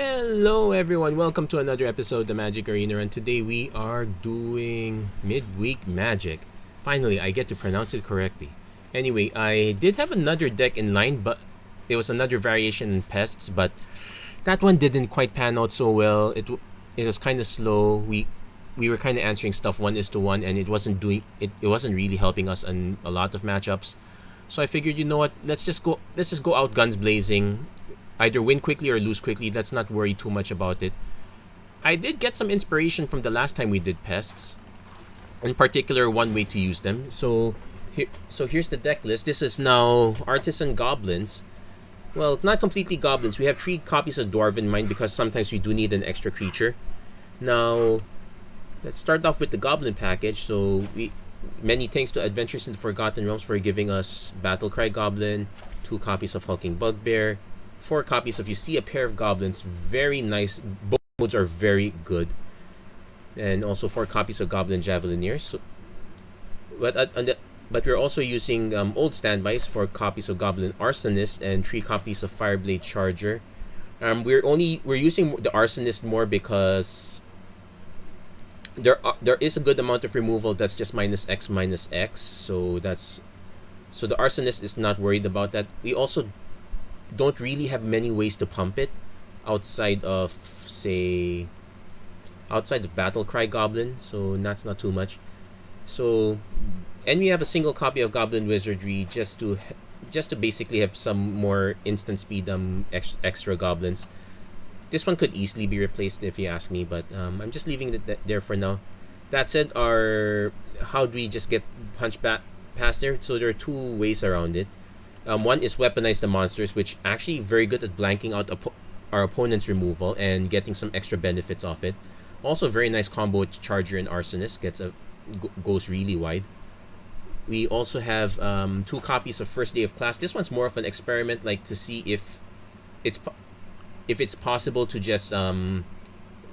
Hello everyone, welcome to another episode of the Magic Arena Run. Today we are doing midweek magic. Finally, I get to pronounce it correctly. Anyway, I did have another deck in line, but it was another variation in pests, but that one didn't quite pan out so well. It was kind of slow. We were kind of answering stuff 1:1, and it wasn't really helping us in a lot of matchups. So I figured, you know what, let's just go out guns blazing. Either win quickly or lose quickly. Let's not worry too much about it. I did get some inspiration from the last time we did pests. In particular, one way to use them. So here's the deck list. This is now Artisan Goblins. Well, not completely Goblins. We have 3 copies of Dwarven Mind because sometimes we do need an extra creature. Now, let's start off with the Goblin package. So many thanks to Adventures in the Forgotten Realms for giving us Battlecry Goblin, 2 copies of Hulking Bugbear, 4 copies of You See a Pair of Goblins. Very nice. Both modes are very good. And also 4 copies of Goblin Javelineers. So, but we're also using old standbys, 4 copies of Goblin Arsonist and 3 copies of Fireblade Charger. We're using the Arsonist more because there is a good amount of removal that's just -X. So the Arsonist is not worried about that. We also don't really have many ways to pump it outside of Battlecry Goblin, so that's not too much. So, and we have a single copy of Goblin Wizardry just to basically have some more instant speed extra goblins. This one could easily be replaced if you ask me, but I'm just leaving it there for now. That said, how do we just get punched back past there? So there are 2 ways around it. One is Weaponize the Monsters, which actually very good at blanking out our opponent's removal and getting some extra benefits off it. Also very nice combo with Charger and Arsonist, goes really wide. We also have 2 copies of First Day of Class. This one's more of an experiment, like to see if it's possible to just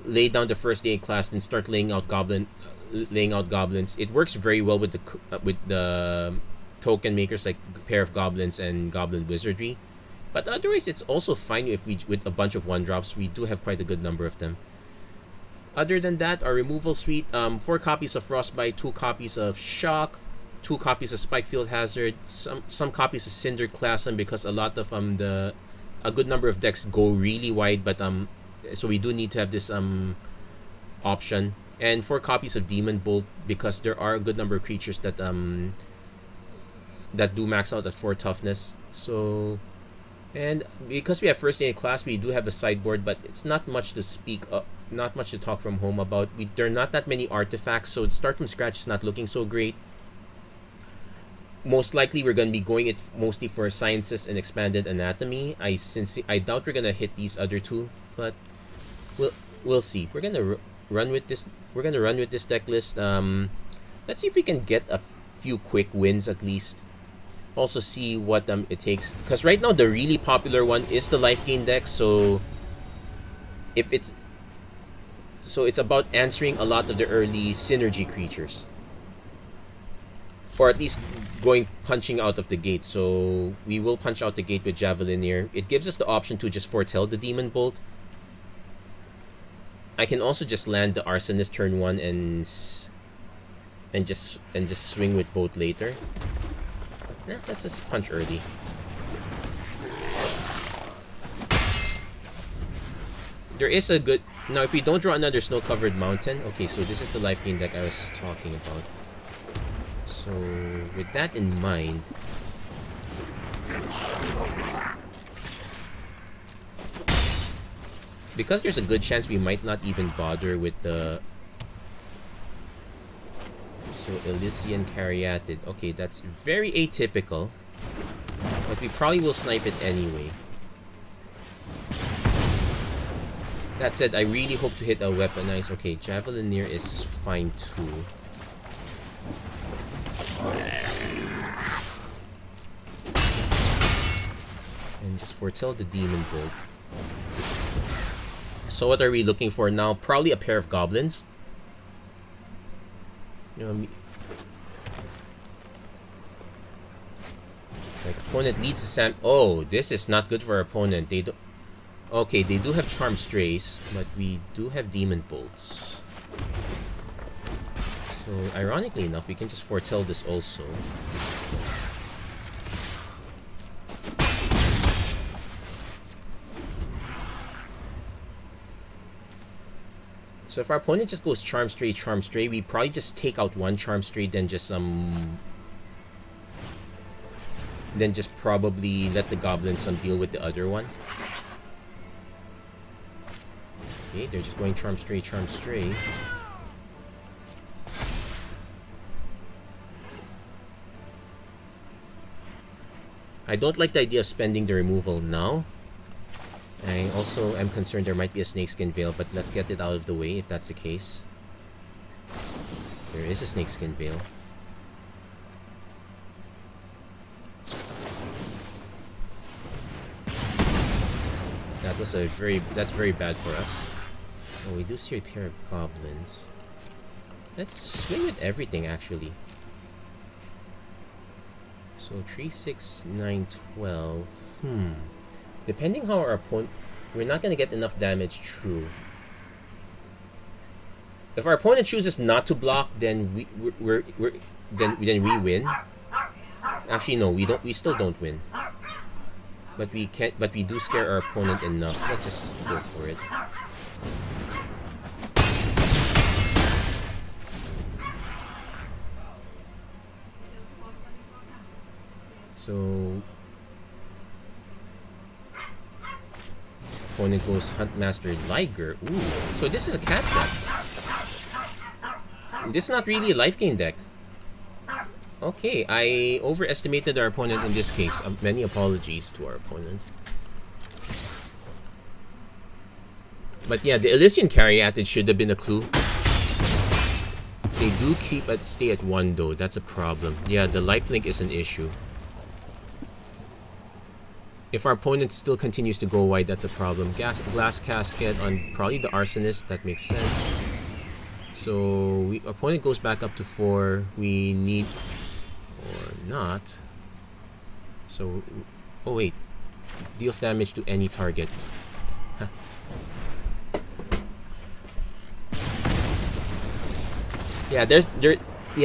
lay down the First Day of Class and start laying out goblins. It works very well with the token makers like Pair of Goblins and Goblin Wizardry, but otherwise it's also fine with a bunch of 1-drops. We do have quite a good number of them. Other than that, our removal suite, 4 copies of Frostbite, 2 copies of Shock, 2 copies of Spikefield Hazard, some copies of Cinder Clasm, because a lot of a good number of decks go really wide, but so we do need to have this option, and 4 copies of Demon Bolt, because there are a good number of creatures that do max out at 4 toughness. So, and because we have First Day in Class, we do have a sideboard, but it's not much to talk from home about. There are not that many artifacts, so start from scratch is not looking so great. Most likely we're going to be going it mostly for Sciences and Expanded Anatomy. I doubt we're going to hit these other 2, but we'll see. We're going to run with this. We're going to run with this deck list. Let's see if we can get a few quick wins at least. Also see what it takes, because right now the really popular one is the life gain deck. So it's about answering a lot of the early synergy creatures, or at least punching out of the gate. So we will punch out the gate with Javelineer. It gives us the option to just foretell the Demon Bolt. I can also just land the Arsonist turn 1 and just swing with both later. Let's just punch early. There is a good... Now, if we don't draw another snow-covered mountain... Okay, so this is the life gain deck I was talking about. So, with that in mind... Because there's a good chance we might not even bother with the... So, Elysian Caryatid. Okay, that's very atypical. But we probably will snipe it anyway. That said, I really hope to hit a weaponize. Okay, Javelineer is fine too. And just foretell the Demon Bolt. So what are we looking for now? Probably a pair of Goblins. Like, opponent leads to Sam. Oh, this is not good for our opponent. Okay, they do have Charm Strays, but we do have Demon Bolts. So, ironically enough, we can just foretell this also. So if our opponent just goes Charm Stray, we probably just take out one Charm Stray, then just probably let the Goblins deal with the other one. Okay, they're just going Charm Stray. I don't like the idea of spending the removal now. I also am concerned there might be a Snakeskin Veil, but let's get it out of the way if that's the case. There is a Snakeskin Veil. That's very bad for us. Oh, we do see a pair of Goblins. Let's swing with everything actually. So 3, 6, 9, 12. Depending how our opponent, we're not gonna get enough damage. True. If our opponent chooses not to block, then we win. Actually, no, we don't. We still don't win. But we can't. But we do scare our opponent enough. Let's just go for it. So. Opponent goes Huntmaster Liger. Ooh, so this is a cat deck. This is not really a life gain deck. Okay, I overestimated our opponent in this case. Many apologies to our opponent. But yeah, the Elysian Caryatid should have been a clue. They do stay at 1 though. That's a problem. Yeah, the lifelink is an issue. If our opponent still continues to go wide, that's a problem. Glass Casket on probably the Arsonist, that makes sense. So, opponent goes back up to 4. We need... or not. So, oh wait. Deals damage to any target. Huh. Yeah,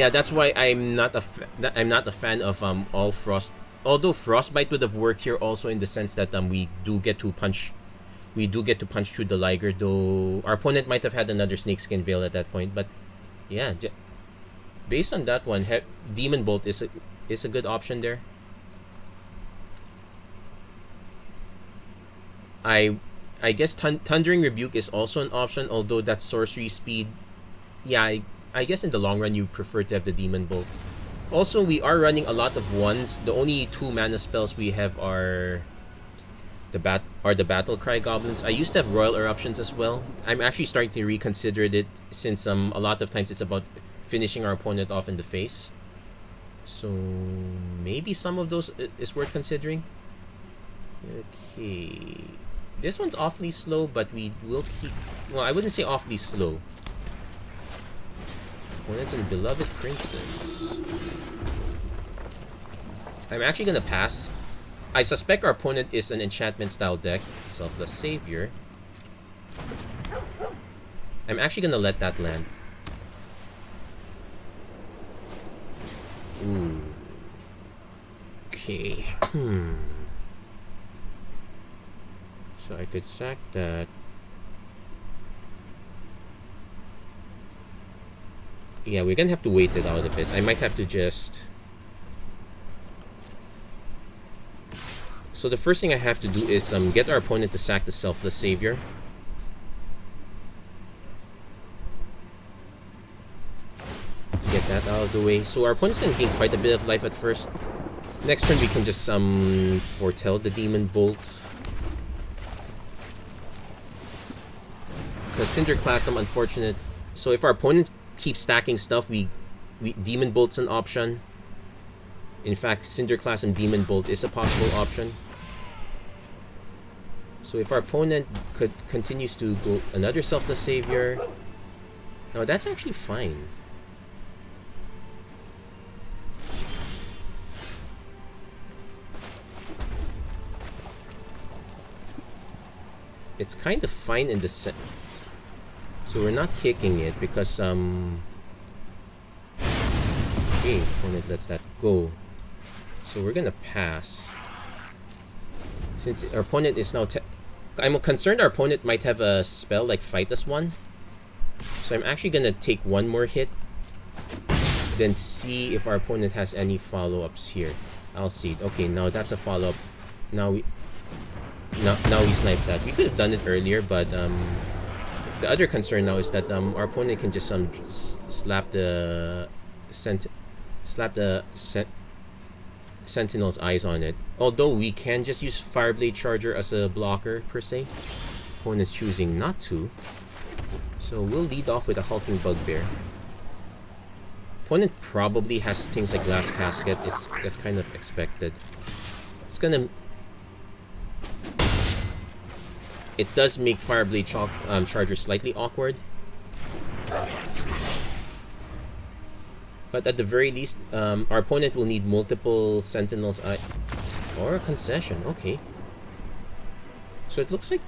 that's why I'm not a fan of all Frost. Although Frostbite would have worked here also in the sense that we do get to punch through the Liger, though our opponent might have had another Snakeskin Veil at that point. But yeah, based on that one, Demon Bolt is a good option there. I guess Thundering Rebuke is also an option, although that's sorcery speed. Yeah, I guess in the long run you prefer to have the Demon Bolt. Also, we are running a lot of 1s. The only 2 mana spells we have are the Battle Cry Goblins. I used to have Royal Eruptions as well. I'm actually starting to reconsider it since a lot of times it's about finishing our opponent off in the face. So maybe some of those is worth considering. Okay, this one's awfully slow, but we will keep. Well, I wouldn't say awfully slow. Opponent's in Beloved Princess. I'm actually gonna pass. I suspect our opponent is an enchantment style deck. Selfless Savior. I'm actually gonna let that land. Ooh. Okay. So I could sack that. Yeah, we're gonna have to wait it out a bit. I might have to just... So the first thing I have to do is get our opponent to sack the Selfless Savior. Get that out of the way. So our opponent's gonna gain quite a bit of life at first. Next turn we can just foretell the Demon Bolt. Because Cinderclasm, unfortunate. So if our opponent keeps stacking stuff, we Demon Bolt's an option. In fact, Cinderclasm Demon Bolt is a possible option. So if our opponent continues to go another Selfless Savior, no, that's actually fine. it's kind of fine in the set. So we're not kicking it because okay, opponent lets that go. So we're gonna pass. Since our opponent is now I'm concerned our opponent might have a spell like Fight Us One. So I'm actually gonna take one more hit, then see if our opponent has any follow-ups here. I'll see. Okay, now that's a follow-up. Now we sniped that. We could have done it earlier, but the other concern now is that our opponent can just slap the Sentinel's eyes on it. Although we can just use Fireblade Charger as a blocker per se. Opponent's choosing not to. So we'll lead off with a Hulking Bugbear. Opponent probably has things like Glass Casket. That's kind of expected. It's gonna. It does make Fireblade Charger slightly awkward. But at the very least, our opponent will need multiple Sentinel's Eye or a concession. Okay. So it looks like.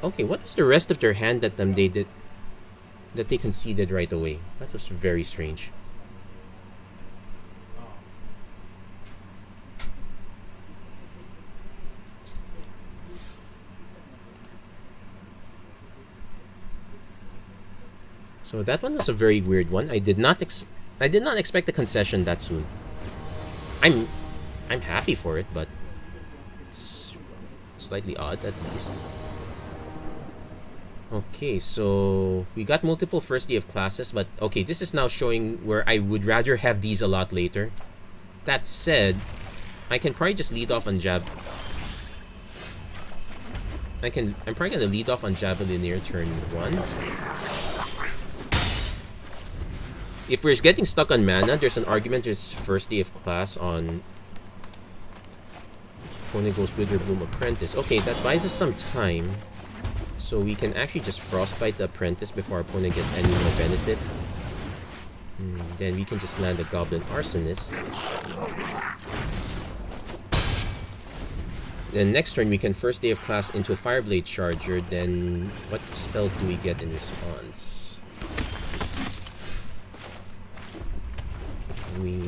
Okay, what was the rest of their hand that they conceded right away? That was very strange. So that one was a very weird one. I did not expect the concession that soon. I'm happy for it, but it's slightly odd at least. Okay, so we got multiple first day of classes, but okay, this is now showing where I would rather have these a lot later. That said, I can probably just lead off on I'm probably gonna lead off on Javelineer turn 1. If we're getting stuck on mana, there's an argument there's first day of class on opponent goes Witherbloom Apprentice. Okay, that buys us some time. So we can actually just Frostbite the Apprentice before our opponent gets any more benefit. Then we can just land a Goblin Arsonist. Then next turn we can first day of class into a Fireblade Charger. Then what spell do we get in response? Okay,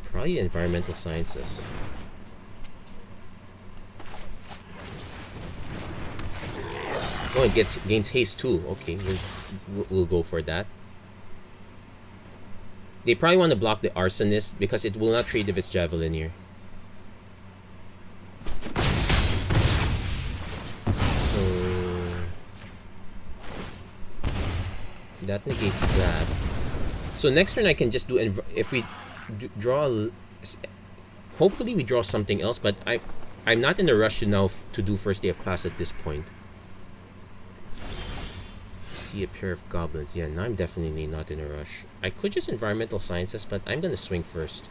probably Environmental Sciences. Oh, it gains haste too. Okay, we'll go for that. They probably want to block the Arsonist because it will not trade if it's Javelineer. So that negates that. So next turn I can just do if we draw. Hopefully we draw something else, but I'm not in a rush to do first day of class at this point. See a pair of goblins. Yeah, now I'm definitely not in a rush. I could just Environmental Sciences, but I'm gonna swing first.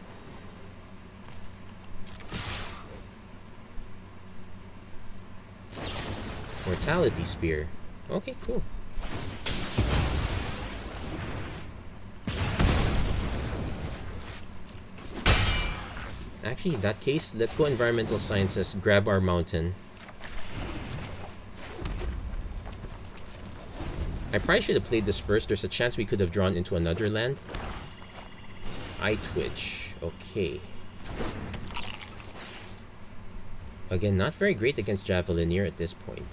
Mortality Spear. Okay, cool. Actually, in that case, let's go Environmental Sciences, grab our mountain. I probably should have played this first. There's a chance we could have drawn into another land. Eye Twitch. Okay. Again, not very great against Javelineer at this point.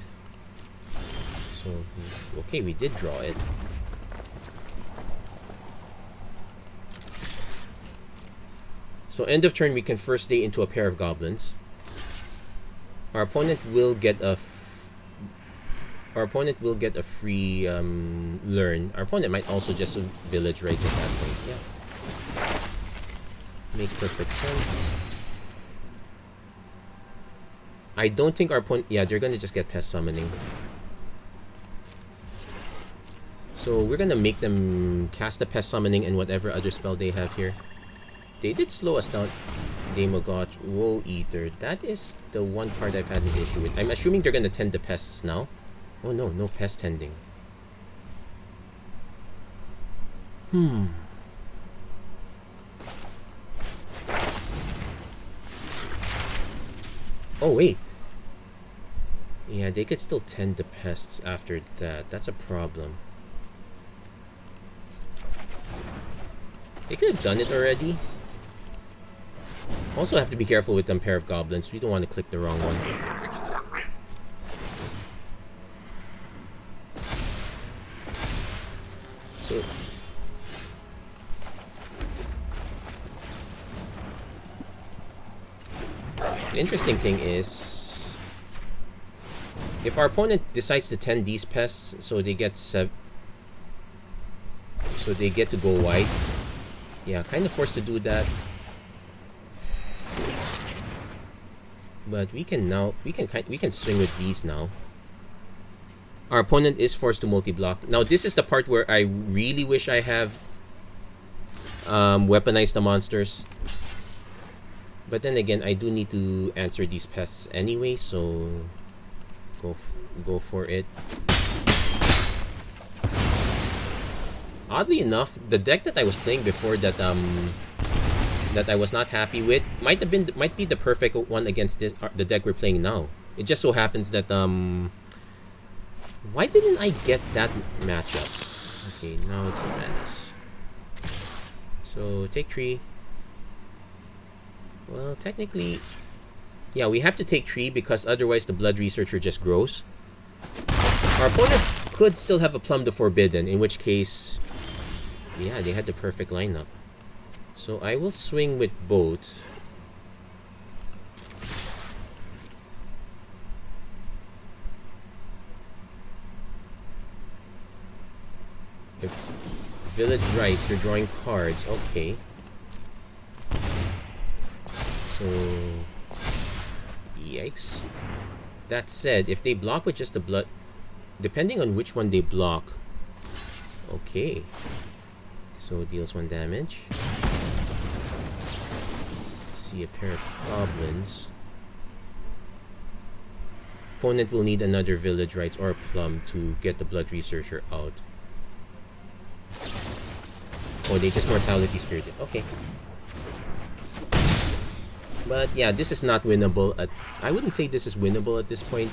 So, okay, we did draw it. So end of turn, we can first day into a pair of goblins. Our opponent will get a free learn. Our opponent might also just village right at that point. Yeah, makes perfect sense. I don't think our opponent. Yeah, they're gonna just get Pest Summoning. So we're gonna make them cast the Pest Summoning and whatever other spell they have here. They did slow us down. Demogot, Woe Eater. That is the one card I've had an issue with. I'm assuming they're gonna tend the pests now. Oh no, no pest tending. Oh, wait. Yeah, they could still tend the pests after that. That's a problem. They could have done it already. Also have to be careful with them pair of goblins. We don't want to click the wrong one. So the interesting thing is, if our opponent decides to tend these pests, so they get to go wide. Yeah, kind of forced to do that. But we can swing with these now. Our opponent is forced to multi-block. Now this is the part where I really wish I have weaponized the monsters. But then again, I do need to answer these pests anyway, so go for it. Oddly enough, the deck that I was playing before that I was not happy with might be the perfect one against the deck we're playing now. It just so happens that why didn't I get that matchup? Okay, now it's a menace. So take 3. Well, technically, yeah, we have to take 3 because otherwise the Blood Researcher just grows. Our opponent could still have a Plum the Forbidden, in which case, yeah, they had the perfect lineup. So I will swing with both. It's Village Rites, they're drawing cards, okay. So, yikes. That said, if they block with just the blood, depending on which one they block, okay. So deals 1 damage. See a pair of goblins. Opponent will need another Village Rites or a Plum to get the Blood Researcher out. Oh, they just Mortality Spirited. Okay. But yeah, this is not winnable. I wouldn't say this is winnable at this point.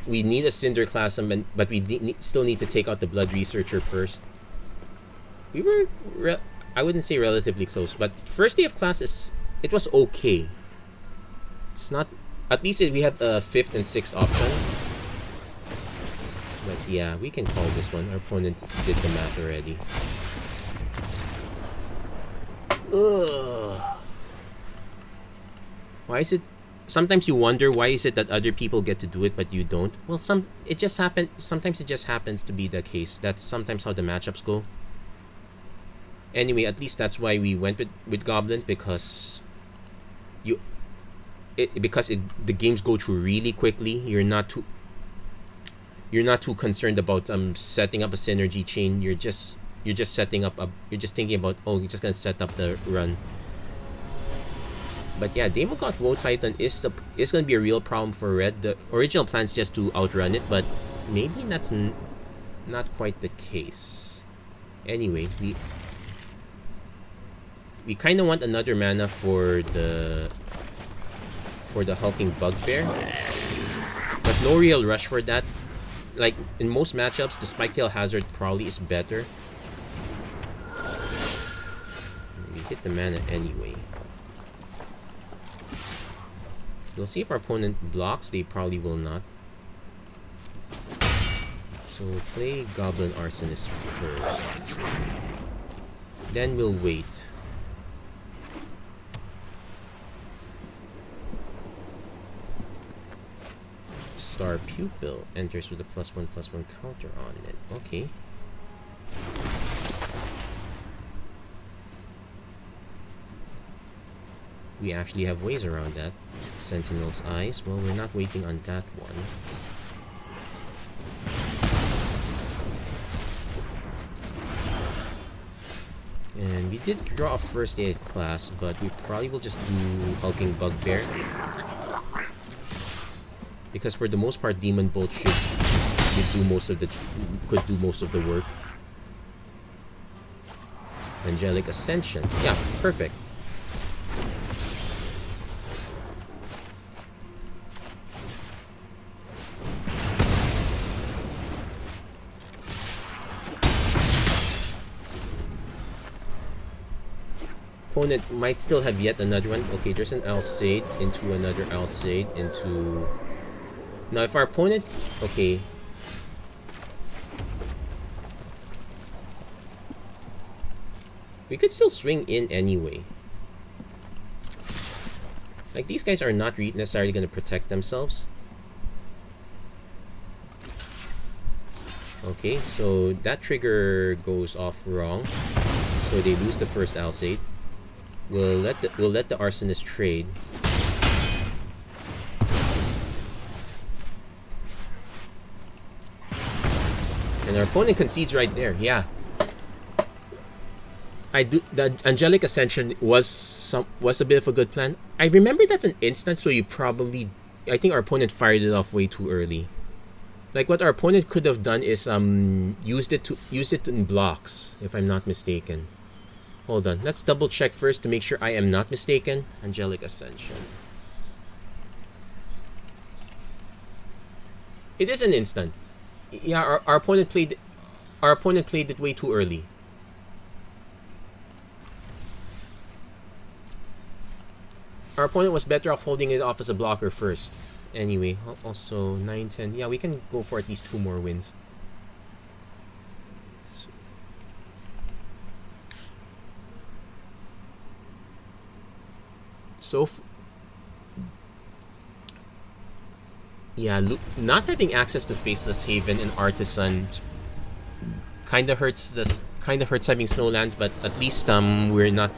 We need a Cinderclasm, but we still need to take out the Blood Researcher first. We were, I wouldn't say relatively close, but first day of class it was okay. It's not, at least we have a 5th and 6th option. But yeah, we can call this one. Our opponent did the math already. Ugh. Why is it? Sometimes you wonder why is it that other people get to do it but you don't. Well, sometimes it just happens to be the case. That's sometimes how the matchups go. Anyway, at least that's why we went with goblins, because the games go through really quickly. You're not too concerned about setting up a synergy chain. You're just setting up you're just thinking about, oh, you're just gonna set up the run. But yeah, Daemogoth Woe Titan is gonna be a real problem for red. The original plan is just to outrun it, but maybe that's not quite the case. Anyway, we kind of want another mana for the Hulking Bugbear, but no real rush for that. Like in most matchups, the Spiketail Hazard probably is better. We hit the mana anyway. We'll see if our opponent blocks. They probably will not. So play Goblin Arsonist first. Then we'll wait. Star Pupil enters with a +1/+1 counter on it. Okay. We actually have ways around that. Sentinel's Eyes. Well, we're not waiting on that one. And we did draw a first aid class, but we probably will just do Hulking Bugbear. Because for the most part, Demon Bolt could do most of the work. Angelic Ascension. Yeah, perfect. opponent might still have yet another one. Okay, there's an Alcide into another Alcide into... Now, if our opponent... Okay. We could still swing in anyway. Like, these guys are not necessarily going to protect themselves. Okay, so that trigger goes off wrong. So they lose the first Alcide. We'll let the Arsonist trade. And our opponent concedes right there. Yeah. The Angelic Ascension was a bit of a good plan. I remember that's an instant, so you probably... I think our opponent fired it off way too early. Like, what our opponent could have done is used it in blocks, if I'm not mistaken. Hold on, let's double check first to make sure I am not mistaken. Angelic Ascension. It is an instant. Yeah, our opponent played it way too early. Our opponent was better off holding it off as a blocker first. Anyway, also 9, 10. Yeah, we can go for at least 2 more wins. Yeah, not having access to Faceless Haven and Artisan kind of hurts having Snowlands, but at least we're not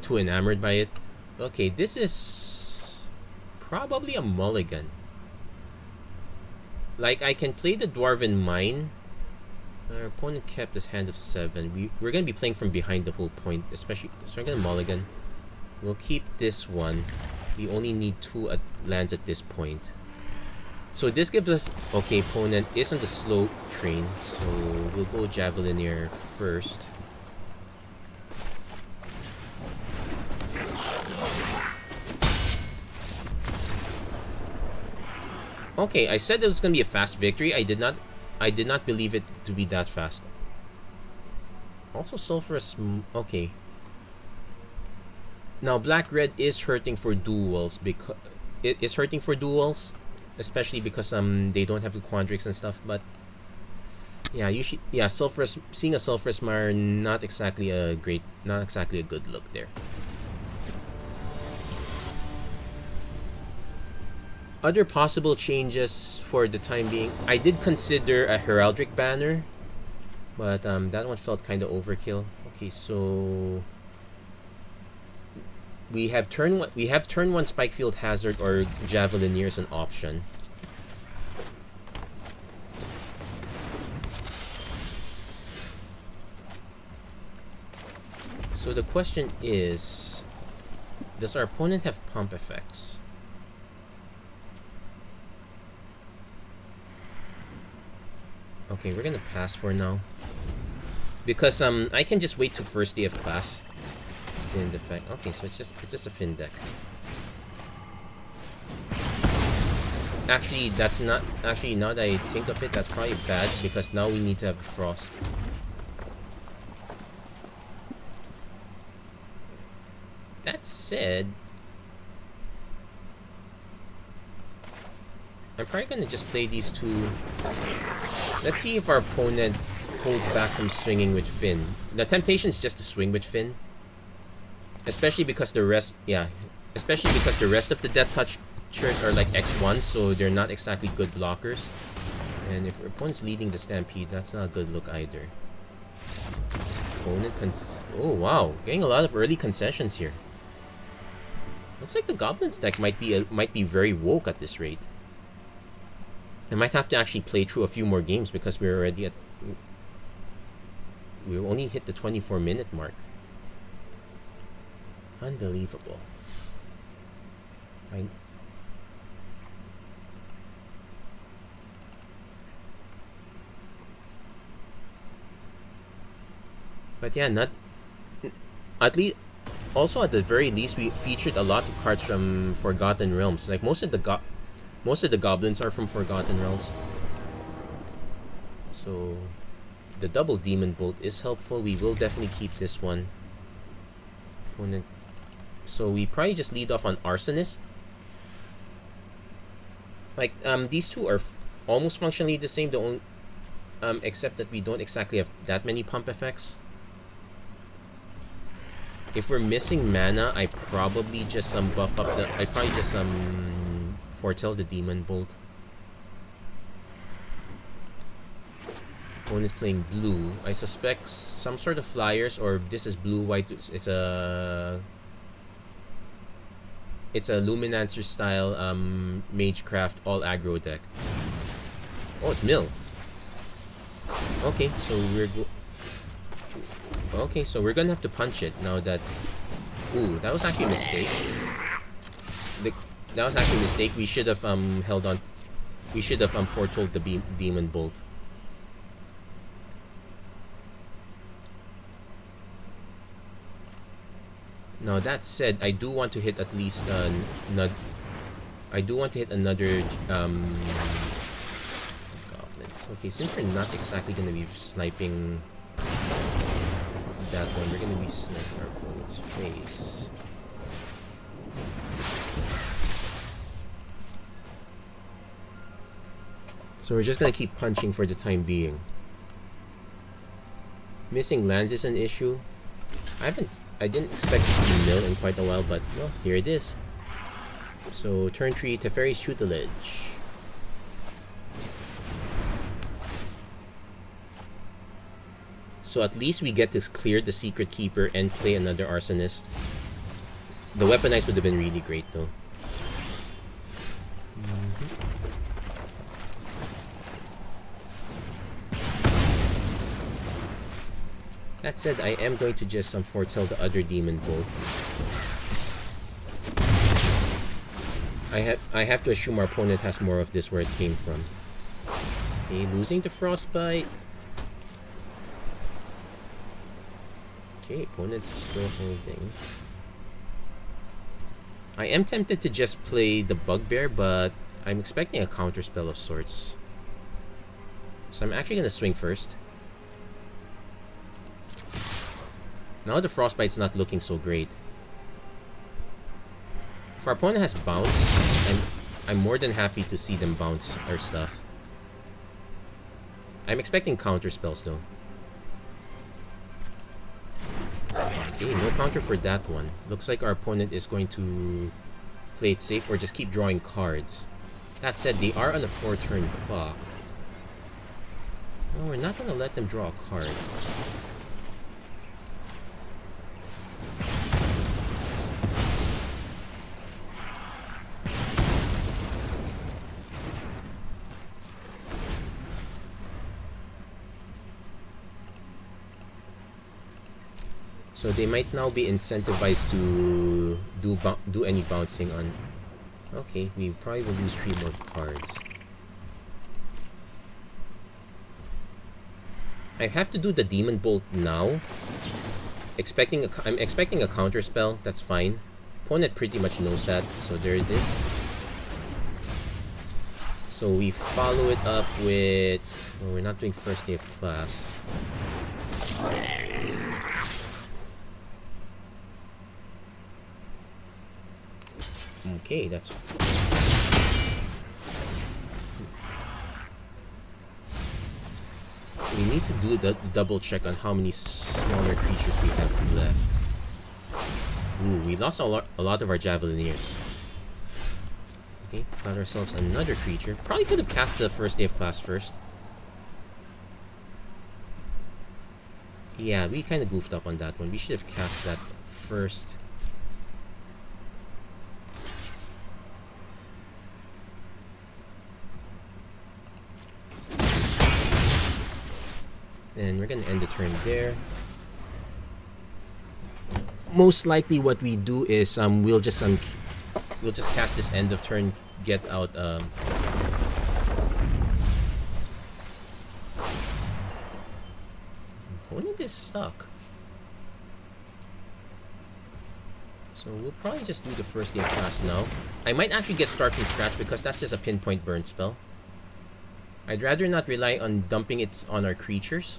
too enamored by it. Okay, this is probably a mulligan. Like, I can play the Dwarven Mine. Our opponent kept his hand of 7. We're gonna be playing from behind the whole point, especially, so we're gonna mulligan. We'll keep this one. We only need 2 lands at this point. So this gives us... Okay, opponent is on the slow train, so we'll go Javelineer first. Okay, I said it was gonna be a fast victory. I did not believe it to be that fast. Also, Sulphurous... Okay. Now, Black-Red is hurting for duels because... It is hurting for duels, especially because they don't have the Quandrix and stuff, but... Yeah, Sulphurous... Seeing a Sulphurous Mire, not exactly a good look there. Other possible changes for the time being, I did consider a Heraldic Banner, but that one felt kind of overkill. Okay, so we have turn 1 Spikefield Hazard or Javelineer as an option. So the question is, does our opponent have pump effects? Okay, we're gonna pass for now. Because I can just wait till first day of class. Fin defect. Okay, so it's just a Fin deck. Actually, that's not... Actually, now that I think of it, that's probably bad because now we need to have a Frost. That said... I'm probably gonna just play these 2... Let's see if our opponent holds back from swinging with Fin. The temptation is just to swing with Fin. Especially because the rest... Yeah. Especially because the rest of the Death Touchers are like X1s, so they're not exactly good blockers. And if our opponent's leading the Stampede, that's not a good look either. Opponent oh, wow. Getting a lot of early concessions here. Looks like the Goblins deck might be very woke at this rate. I might have to actually play through a few more games because we're already at... We only hit the 24-minute mark. Unbelievable. But yeah, not... At least... Also, at the very least, we featured a lot of cards from Forgotten Realms. Like, most of the Goblins are from Forgotten Realms. So, the double Demon Bolt is helpful. We will definitely keep this one. Opponent. So we probably just lead off on Arsonist. Like these two are almost functionally the same. The only except that we don't exactly have that many pump effects. If we're missing mana, I probably just buff up the. I probably just foretell the Demon Bolt. Opponent's playing blue. I suspect some sort of flyers, or this is blue white. It's a Luminancer style Magecraft all aggro deck. Oh, it's Mill. Okay, so we're gonna have to punch it now that. Ooh, that was actually a mistake. That was actually a mistake. We should have held on. We should have foretold the Demon Bolt. Now that said, I do want to hit at least I do want to hit another Goblins. Okay, since we're not exactly gonna be sniping that one, we're gonna be sniping our opponent's face. So we're just gonna keep punching for the time being. Missing lands is an issue. I didn't expect to see Mill in quite a while, but well, here it is. So turn 3, Teferi's Tutelage. So at least we get to clear the Secret Keeper and play another Arsonist. The Weaponize would have been really great though. That said, I am going to just foretell the other Demon Bolt. I have to assume our opponent has more of this where it came from. Okay, losing the Frostbite. Okay, opponent's still holding. I am tempted to just play the Bugbear, but I'm expecting a counterspell of sorts. So I'm actually going to swing first. Now the Frostbite's not looking so great. If our opponent has bounce, I'm more than happy to see them bounce our stuff. I'm expecting counter spells though. Okay, no counter for that one. Looks like our opponent is going to play it safe or just keep drawing cards. That said, they are on a 4-turn clock. No, we're not going to let them draw a card. So they might now be incentivized to do any bouncing on. Okay, we probably will lose 3 more cards. I have to do the Demon Bolt now. I'm expecting a counter spell. That's fine. Opponent pretty much knows that. So there it is. So we follow it up with. Well, we're not doing first day of class. Okay, that's... We need to do the double check on how many smaller creatures we have left. Ooh, we lost a lot of our Javelineers. Okay, got ourselves another creature. Probably could have cast the first day of class first. Yeah, we kind of goofed up on that one. We should have cast that first. And we're gonna end the turn there. Most likely, what we do is we'll just cast this end of turn, get out. Opponent is stuck. So we'll probably just do the first day of class now. I might actually get start from scratch because that's just a pinpoint burn spell. I'd rather not rely on dumping it on our creatures.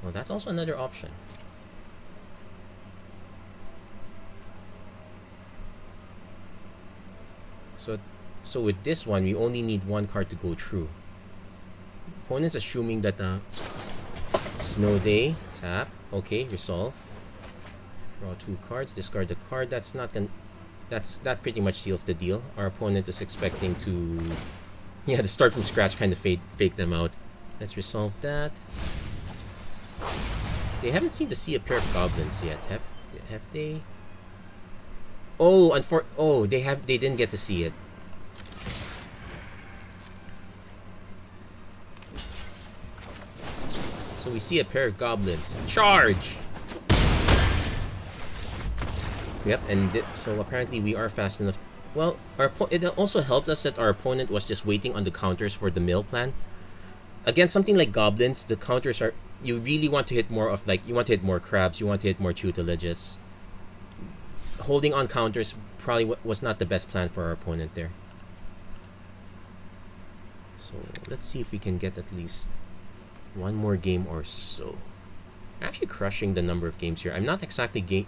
Well, that's also another option. So with this one, we only need one card to go through. Opponent's assuming that Snow Day, tap, okay, resolve. Draw 2 cards, discard the card. That's not gonna. That pretty much seals the deal. Our opponent is expecting to, yeah, to start from scratch, kind of fake them out. Let's resolve that. They haven't seen the Sea a pair of Goblins yet, have they? Oh, they didn't get to see it. So we see a pair of Goblins. Charge! Yep, and so apparently we are fast enough. Well, it also helped us that our opponent was just waiting on the counters for the mill plan. Against something like Goblins, the counters are... You really want to hit more of, like, you want to hit more crabs, you want to hit more tutelages. Holding on counters probably was not the best plan for our opponent there. So let's see if we can get at least one more game or so. Actually crushing the number of games here. I'm not exactly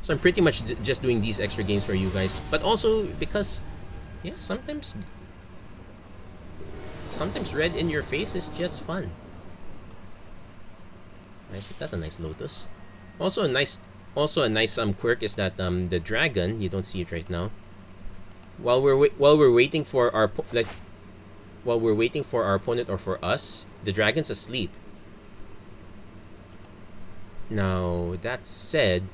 so I'm pretty much just doing these extra games for you guys, but also because, yeah, sometimes red in your face is just fun. Nice, that's a nice Lotus. Also a nice quirk is that the dragon, you don't see it right now. While we're waiting for our opponent or for us, the dragon's asleep. Now that said,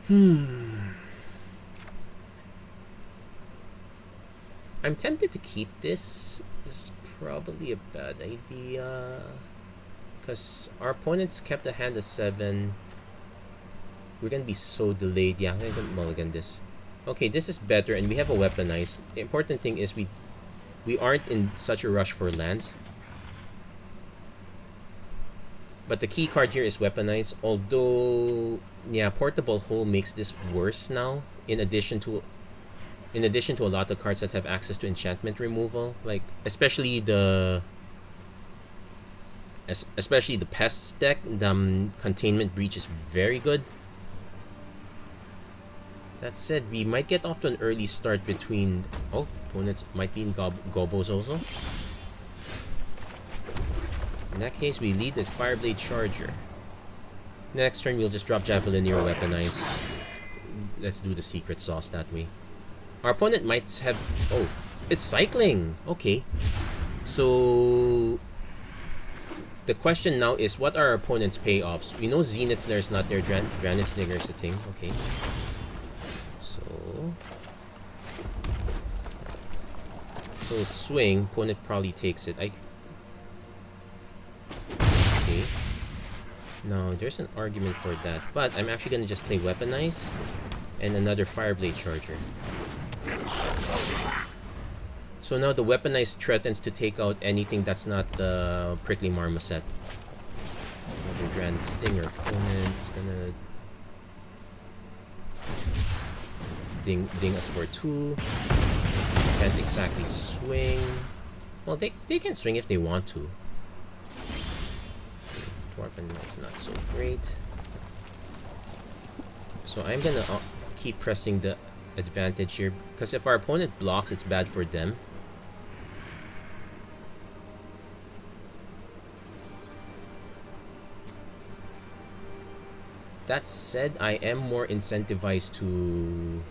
I'm tempted to keep this. It's probably a bad idea, because our opponents kept a hand at 7. We're gonna be so delayed. Yeah, I'm gonna mulligan this. Okay, this is better, and we have a weaponize. The important thing is we aren't in such a rush for lands. But the key card here is weaponize. Although, yeah, portable hole makes this worse now. In addition to a lot of cards that have access to enchantment removal, like especially the pests deck. The containment breach is very good. That said, we might get off to an early start between... Oh, opponents might be in Gobos also. In that case, we lead with Fireblade Charger. Next turn, we'll just drop Javelin or Weaponize. Let's do the Secret Sauce that way. Our opponent might have... Oh, it's cycling! Okay. So... The question now is, what are our opponent's payoffs? We know Zenith Flare is not there. Dranis Digger is the thing. Okay. So swing, opponent probably takes it. Okay. No, there's an argument for that. But I'm actually gonna just play Weaponize and another Fireblade Charger. So now the Weaponize threatens to take out anything that's not the Prickly Marmoset. Another Grand Stinger. Opponent's gonna ding us for 2. Can't exactly swing. Well, they can swing if they want to. Dwarven Knight's not so great. So I'm gonna keep pressing the advantage here, because if our opponent blocks, it's bad for them. That said, I am more incentivized to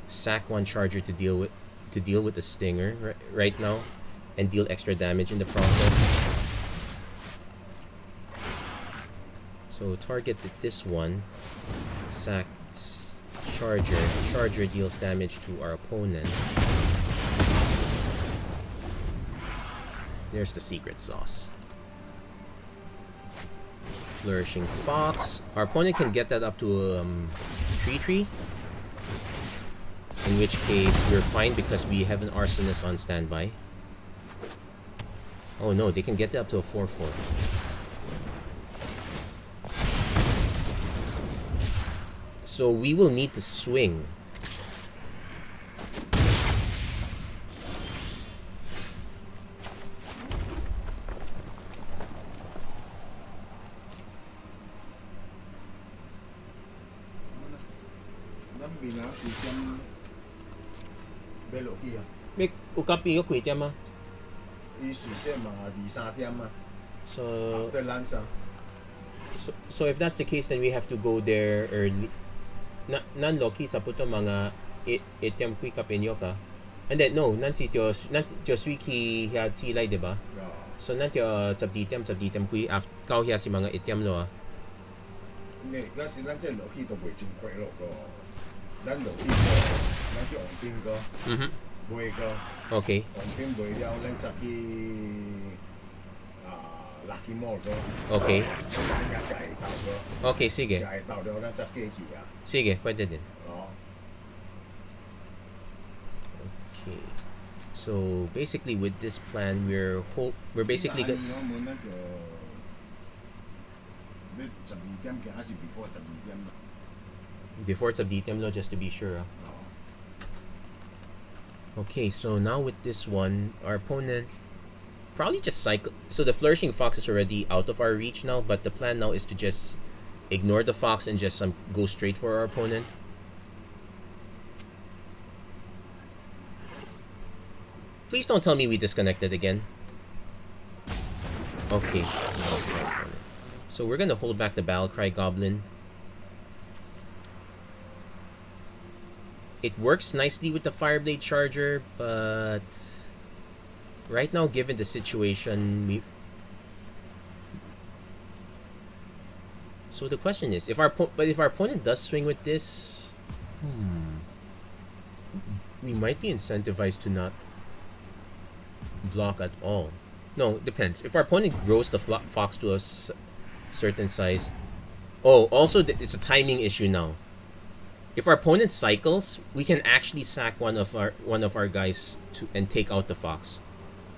sack 1 charger to deal with the stinger right now and deal extra damage in the process. So target this one, sack charger. Charger deals damage to our opponent. There's the Secret Sauce. Flourishing Fox. Our opponent can get that up to 3/3. In which case, we're fine because we have an Arsonist on standby. Oh no, they can get it up to a 4/4. So we will need to swing. 要落去啊！你有甲邊個幾點啊？伊時間嘛2、3點啊。So After lunch ah. so if that's the case, then we have to go there early. Nan loki sa puto mga item quick up inyo ka. And then no, nan si tyo swiki hiya tilay, diba? Yeah. So nan tyo sabditem kui after kau hiya si mga item lo ah. 嗰時咱即係落去都袂真快樂個，咱落去個，咱去黃邊個，賣個 Okay. 黃邊賣了，咱再去Lucky Mall 個 Okay. 食會到個， Okay, sige. 食會到了，咱再過去啊。 Sige, pwede din. Oh. Okay. So basically with this plan we're basically good. 你12點行還是 before 12點啦？ Before it's updated no, just to be sure. Okay, so now with this one, our opponent probably just cycle. So the Flourishing Fox is already out of our reach now, but the plan now is to just ignore the fox and just go straight for our opponent. Please don't tell me we disconnected again. Okay. So we're gonna hold back the Battlecry Goblin. It works nicely with the Fireblade Charger, but right now, given the situation, so the question is, if our opponent does swing with this, we might be incentivized to not block at all. No, depends. If our opponent grows the fox to a certain size, also it's a timing issue now. If our opponent cycles, we can actually sack one of our guys and take out the fox.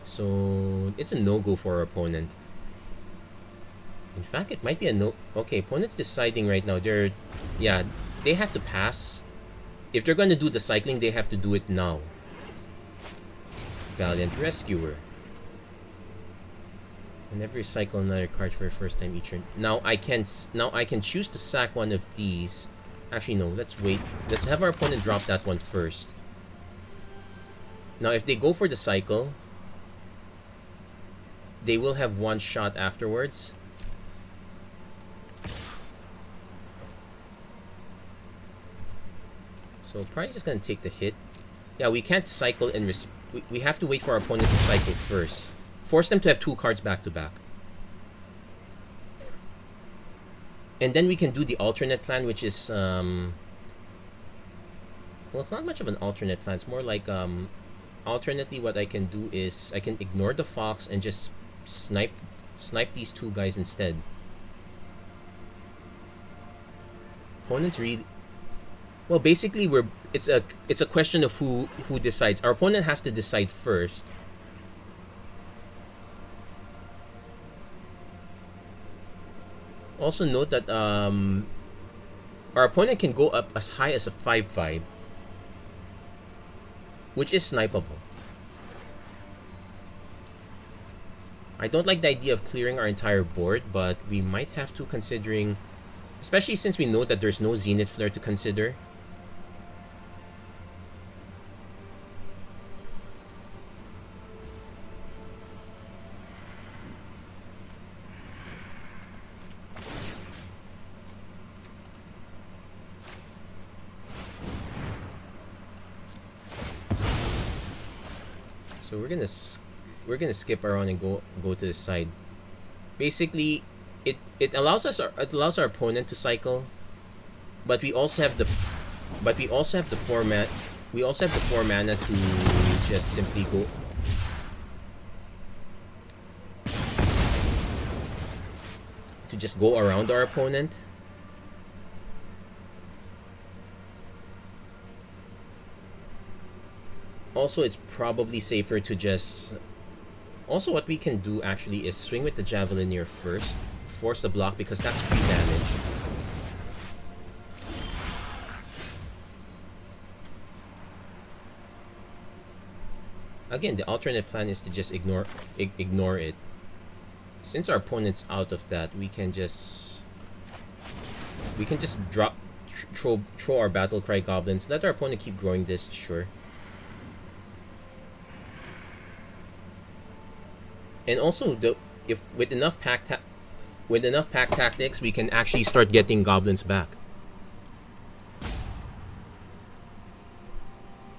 So it's a no-go for our opponent. In fact, it might be a no. Okay, opponent's deciding right now. They have to pass. If they're going to do the cycling, they have to do it now. Valiant Rescuer. Whenever you cycle another card for the first time each turn. Now I can choose to sack one of these. Actually, no. Let's wait. Let's have our opponent drop that one first. Now, if they go for the cycle, they will have one shot afterwards. So probably just gonna take the hit. Yeah, we can't cycle and we have to wait for our opponent to cycle first. Force them to have 2 cards back to back. And then we can do the alternate plan, which is well, it's not much of an alternate plan. It's more like alternately what I can do is I can ignore the fox and just snipe these 2 guys instead. Opponents really, well, basically it's a question of who decides. Our opponent has to decide first. Also note that our opponent can go up as high as a 5/5, which is snipeable. I don't like the idea of clearing our entire board, but we might have to, considering, especially since we know that there's no Zenith Flare to consider. So we're gonna skip around and go to the side. Basically, it allows our opponent to cycle, but we also have the 4 mana to just simply go. To just go around our opponent. Also, it's probably safer to just... Also, what we can do actually is swing with the Javelineer first. Force the block because that's free damage. Again, the alternate plan is to just ignore it. Since our opponent's out of that, we can just throw our battle cry goblins. Let our opponent keep growing this, sure. And also, if with enough pack tactics, we can actually start getting goblins back.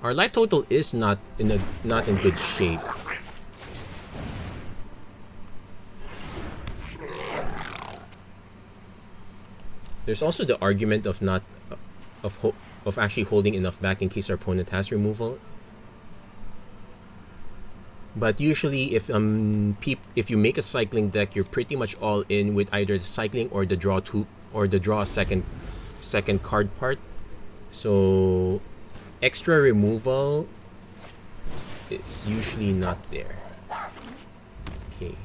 Our life total is not in good shape. There's also the argument of actually holding enough back in case our opponent has removal. But usually, if you make a cycling deck, you're pretty much all in with either the cycling or the draw a second card part. So extra removal is usually not there. Okay.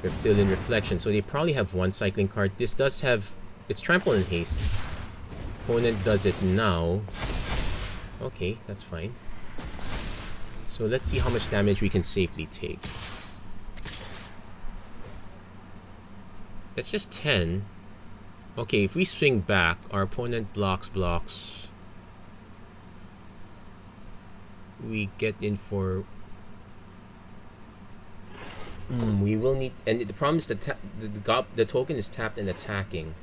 Reptilian Reflection. So they probably have one cycling card. This does have... It's Trample and Haste. Opponent does it now. Okay, that's fine. So let's see how much damage we can safely take. That's just 10. Okay, if we swing back, our opponent blocks. We get in for... we will need... And the problem is that the token is tapped and attacking.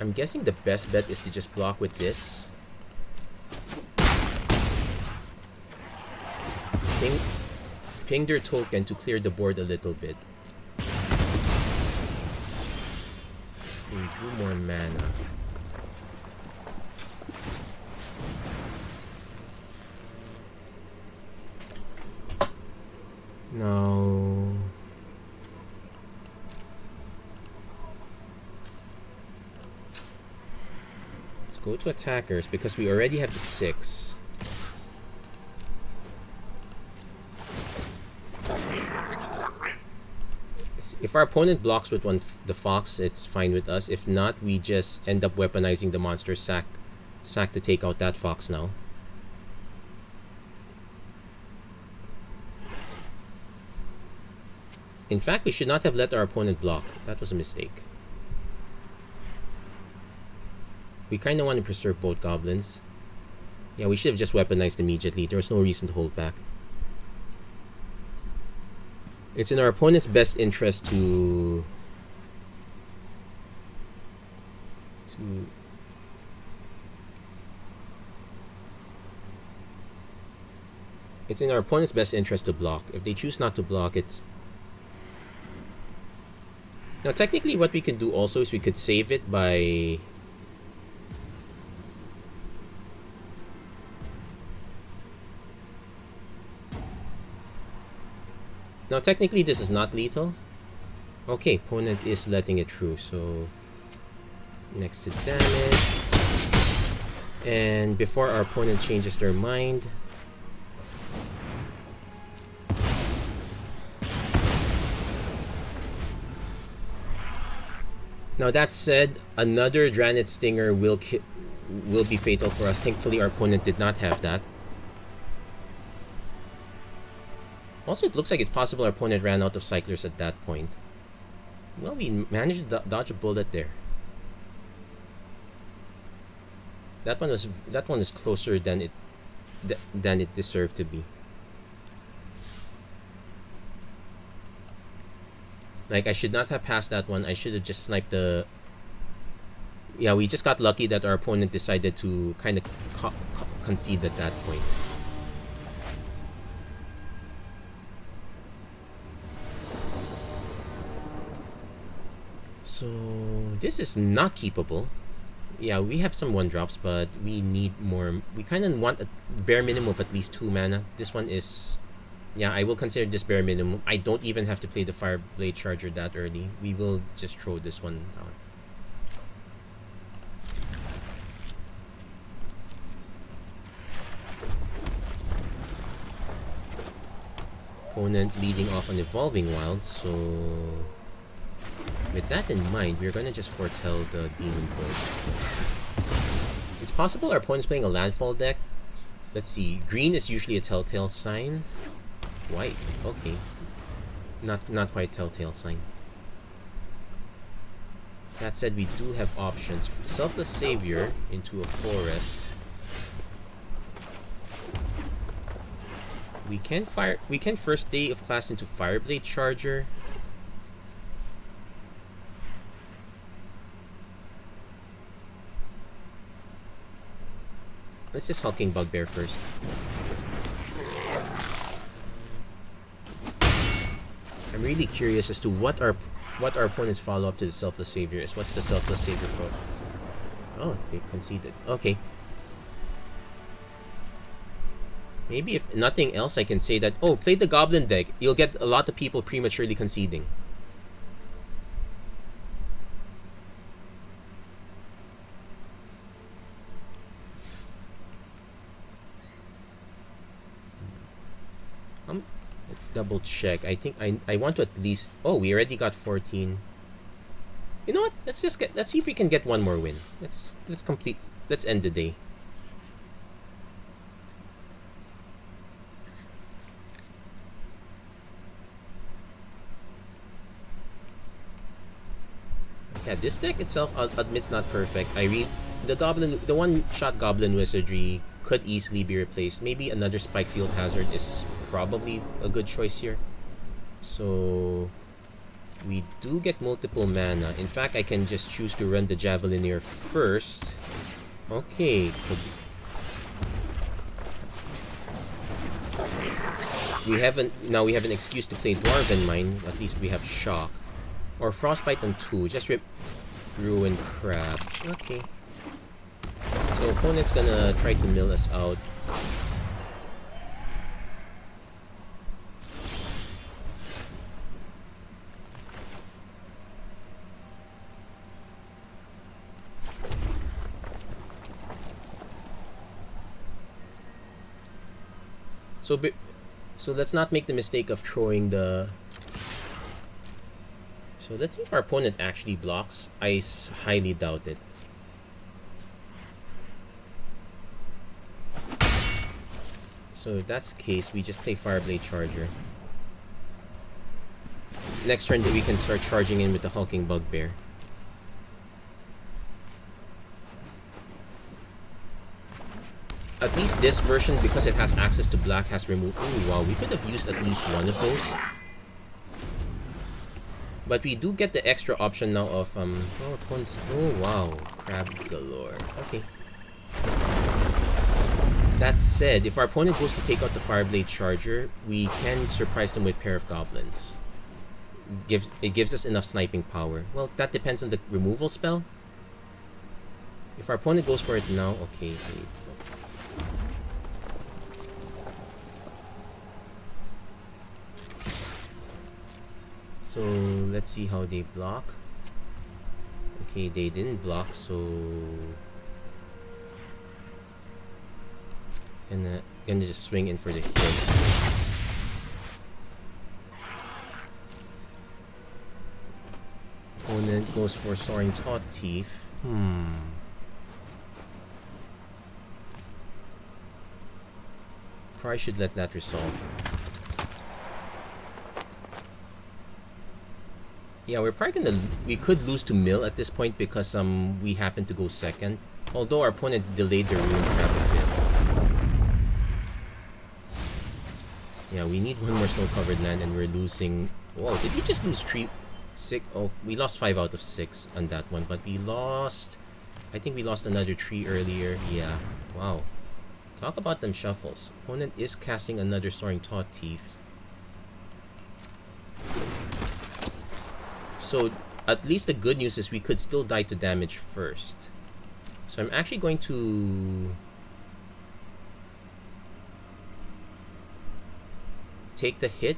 I'm guessing the best bet is to just block with this. Ping their token to clear the board a little bit. We drew more mana. Now... let's go to attackers because we already have the 6. If our opponent blocks with the fox, it's fine with us. If not, we just end up weaponizing the monster sack to take out that fox now. In fact, we should not have let our opponent block. That was a mistake. We kind of want to preserve both goblins. Yeah, we should have just weaponized immediately. There was no reason to hold back. It's in our opponent's best interest to it's in our opponent's best interest to block. If they choose not to block it... Now, technically, what we can do also is we could save it by... Now, technically, this is not lethal. Okay, opponent is letting it through, so... Next to damage. And before our opponent changes their mind... Now, that said, another Dranite Stinger will be fatal for us. Thankfully, our opponent did not have that. Also, it looks like it's possible our opponent ran out of cyclers at that point. Well, we managed to dodge a bullet there. That one is closer than it deserved to be. Like, I should not have passed that one. I should have just sniped the... Yeah, we just got lucky that our opponent decided to kind of concede at that point. So, this is not keepable. Yeah, we have some 1-drops, but we need more. We kind of want a bare minimum of at least 2 mana. This one is... Yeah, I will consider this bare minimum. I don't even have to play the Fireblade Charger that early. We will just throw this one down. Opponent leading off on Evolving Wilds, so... With that in mind, we're gonna just foretell the Demon Bolt. It's possible our opponent's playing a landfall deck. Let's see. Green is usually a telltale sign. White, okay. Not quite telltale sign. That said, we do have options. Selfless Savior into a forest. We can first day of class into Fireblade Charger. Let's just Hulking Bugbear first. I'm really curious as to what our opponent's follow-up to the Selfless Savior is. What's the Selfless Savior for? Oh, they conceded. Okay. Maybe if nothing else, I can say that, oh, play the Goblin deck. You'll get a lot of people prematurely conceding. Let's double check. I think I want to at least... Oh, we already got 14. You know what? Let's see if we can get one more win. Let's end the day. Yeah, this deck itself, I'll admit, it's not perfect. The one-shot Goblin Wizardry could easily be replaced. Maybe another Spike Field Hazard is probably a good choice here. So we do get multiple mana. In fact, I can just choose to run the Javelineer first. Okay. We have an excuse to play Dwarven Mine. At least we have Shock. Or Frostbite on 2. Just rip Ruin Crab. Okay. So opponent's gonna try to mill us out. So let's not make the mistake of throwing the... So let's see if our opponent actually blocks. I highly doubt it. So if that's the case, we just play Fireblade Charger. Next turn we can start charging in with the Hulking Bugbear. At least this version, because it has access to black, has removed... Oh wow, we could have used at least one of those. But we do get the extra option now of... Oh wow, Crab galore. Okay. That said, if our opponent goes to take out the Fireblade Charger, we can surprise them with Pair of Goblins. It gives us enough sniping power. Well, that depends on the removal spell. If our opponent goes for it now, okay. So let's see how they block. Okay, they didn't block, so gonna just swing in for the kill. Opponent goes for Soaring Taut Teeth. Probably should let that resolve. Yeah, we're probably gonna... We could lose to Mill at this point because we happen to go second. Although our opponent delayed the Ruin Crab a bit. Yeah, we need one more snow-covered land and we're losing... Whoa, did we just lose 3... 6... Oh, we lost 5 out of 6 on that one. But we lost... I think we lost another 3 earlier. Yeah, wow. Talk about them shuffles. Opponent is casting another Soaring Taut Teeth. So, at least the good news is we could still die to damage first. So I'm actually going to... take the hit.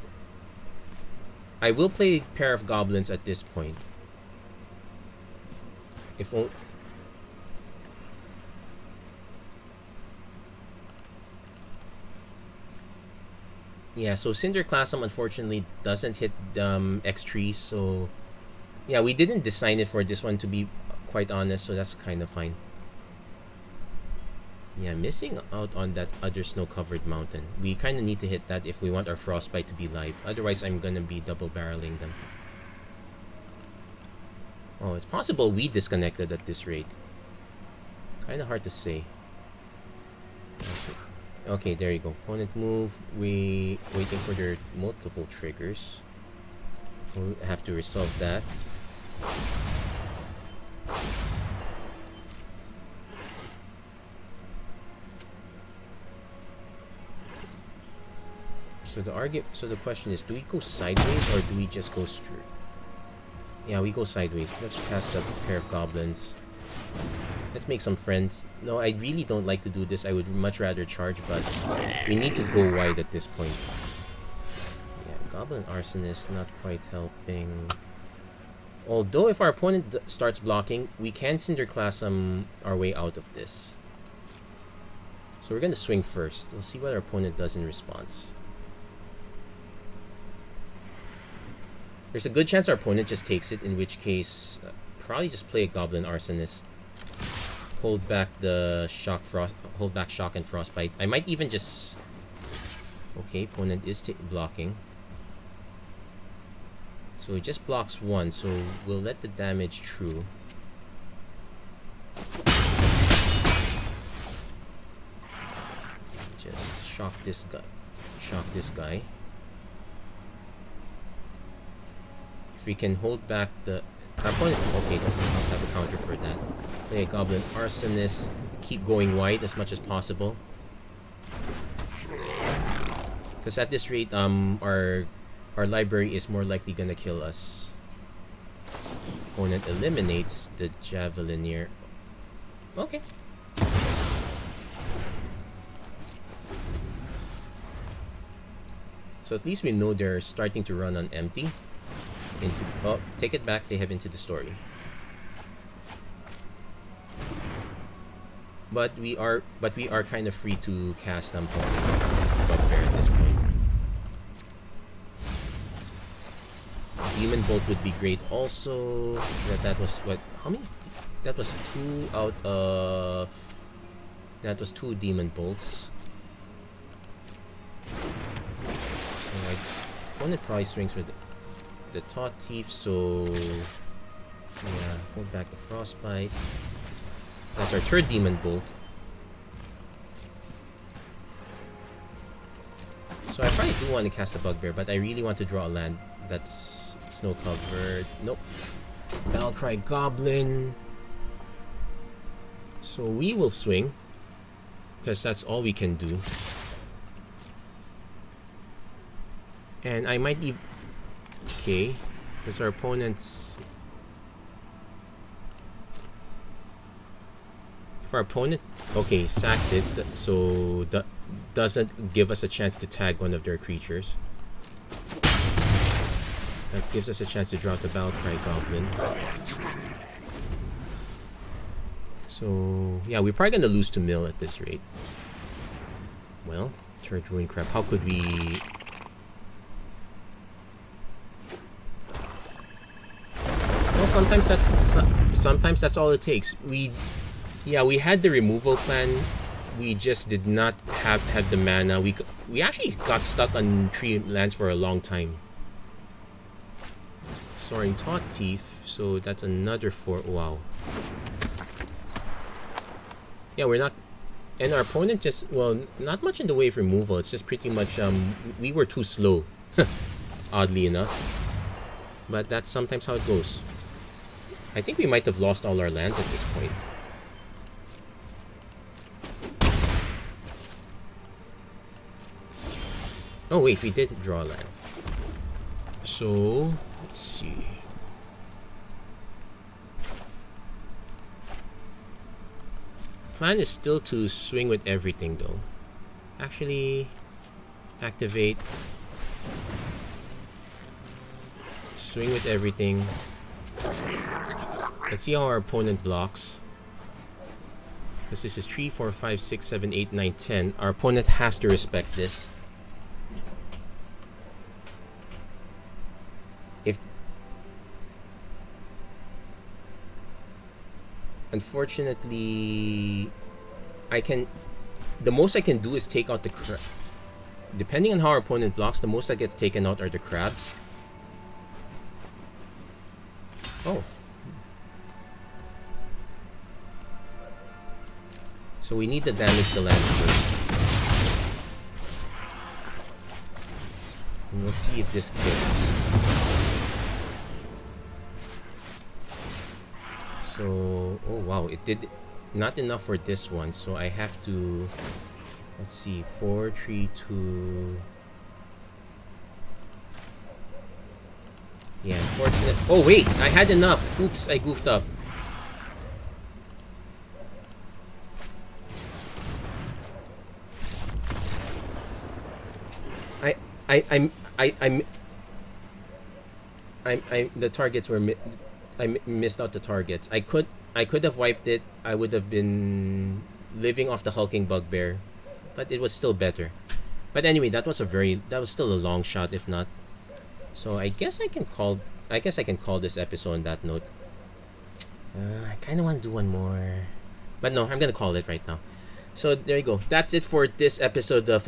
I will play Pair of Goblins at this point. If only... Yeah, so Cinderclasm unfortunately doesn't hit X3, so... Yeah, we didn't design it for this one, to be quite honest, so that's kind of fine. Yeah, missing out on that other snow-covered mountain. We kind of need to hit that if we want our Frostbite to be live. Otherwise, I'm gonna be double-barreling them. Oh, it's possible we disconnected at this rate. Kind of hard to say. Okay, there you go. Opponent move. We waiting for their multiple triggers. We'll have to resolve that. So the question is, do we go sideways or do we just go straight? Yeah, we go sideways. Let's cast a pair of goblins. Let's make some friends. No, I really don't like to do this. I would much rather charge, but we need to go wide at this point. Yeah, Goblin Arsonist not quite helping. Although if our opponent starts blocking, we can Cinderclass our way out of this. So we're going to swing first. We'll see what our opponent does in response. There's a good chance our opponent just takes it, in which case, probably just play a Goblin Arsonist. Hold back the hold back Shock and Frostbite. I might even just... Okay, opponent is blocking. So he just blocks one, so we'll let the damage through. Just shock this guy. Shock this guy. If we can hold back the... Our opponent, okay, doesn't have a counter for that. Play a Goblin Arsonist. Keep going wide as much as possible. Because at this rate, our library is more likely gonna kill us. Opponent eliminates the Javelineer. Okay. So at least we know they're starting to run on empty. Oh, take it back, they have Into the Story. But we are kind of free to cast Bugbear at this point. Demon Bolt would be great also. That was what, how many? That was 2 out of... That was 2 Demon Bolts. So I want to probably swings with the Taut Thief, so... Yeah, hold back the Frostbite. That's our 3rd Demon Bolt. So I probably do want to cast a Bugbear, but I really want to draw a land that's snow covered. Nope. Battlecry Goblin. So we will swing, because that's all we can do. And I might even... Okay, because our opponent's... If our opponent... Okay, sacks it, so that doesn't give us a chance to tag one of their creatures. That gives us a chance to draw out the Battlecry Goblin. So, yeah, we're probably going to lose to mill at this rate. Well, Turret Ruin Crab. How could we... Well, sometimes that's all it takes. We had the removal plan. We just did not have the mana. We actually got stuck on 3 lands for a long time. Soaring Taut Thief, so that's another 4. Wow. Yeah, we're not... And our opponent just... Well, not much in the way of removal. It's just pretty much... we were too slow. Oddly enough. But that's sometimes how it goes. I think we might have lost all our lands at this point. Oh wait, we did draw a land. So, let's see. Plan is still to swing with everything though. Actually, activate. Swing with everything. Let's see how our opponent blocks. Because this is 3, 4, 5, 6, 7, 8, 9, 10. Our opponent has to respect this. Unfortunately, the most I can do is take out the crab. Depending on how our opponent blocks, the most that gets taken out are the crabs. Oh, So we need to damage the land first. And we'll see if this kicks. So, oh wow, it did not enough for this one. So I have to, let's see, 4, 3, 2. Yeah, unfortunate. Oh wait, I had enough. Oops, I goofed up. The targets were I missed out the targets. I could have wiped it. I would have been living off the hulking bugbear, but it was still better. But anyway, that was still a long shot, if not. So I guess I can call this episode on that note. I kind of want to do one more, but no, I'm gonna call it right now. So there you go. That's it for this episode of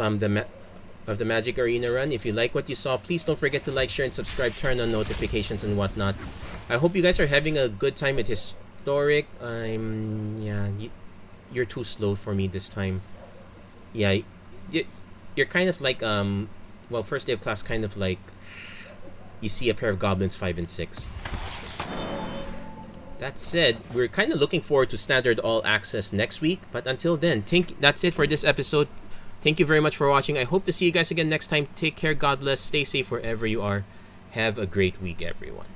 the Magic Arena Run. If you like what you saw, please don't forget to like, share, and subscribe. Turn on notifications and whatnot. I hope you guys are having a good time at Historic. You're too slow for me this time. Yeah, you're kind of like well, first day of class, kind of like you see a pair of Goblins 5 and 6. That said, we're kind of looking forward to Standard All Access next week. But until then, that's it for this episode. Thank you very much for watching. I hope to see you guys again next time. Take care. God bless. Stay safe wherever you are. Have a great week, everyone.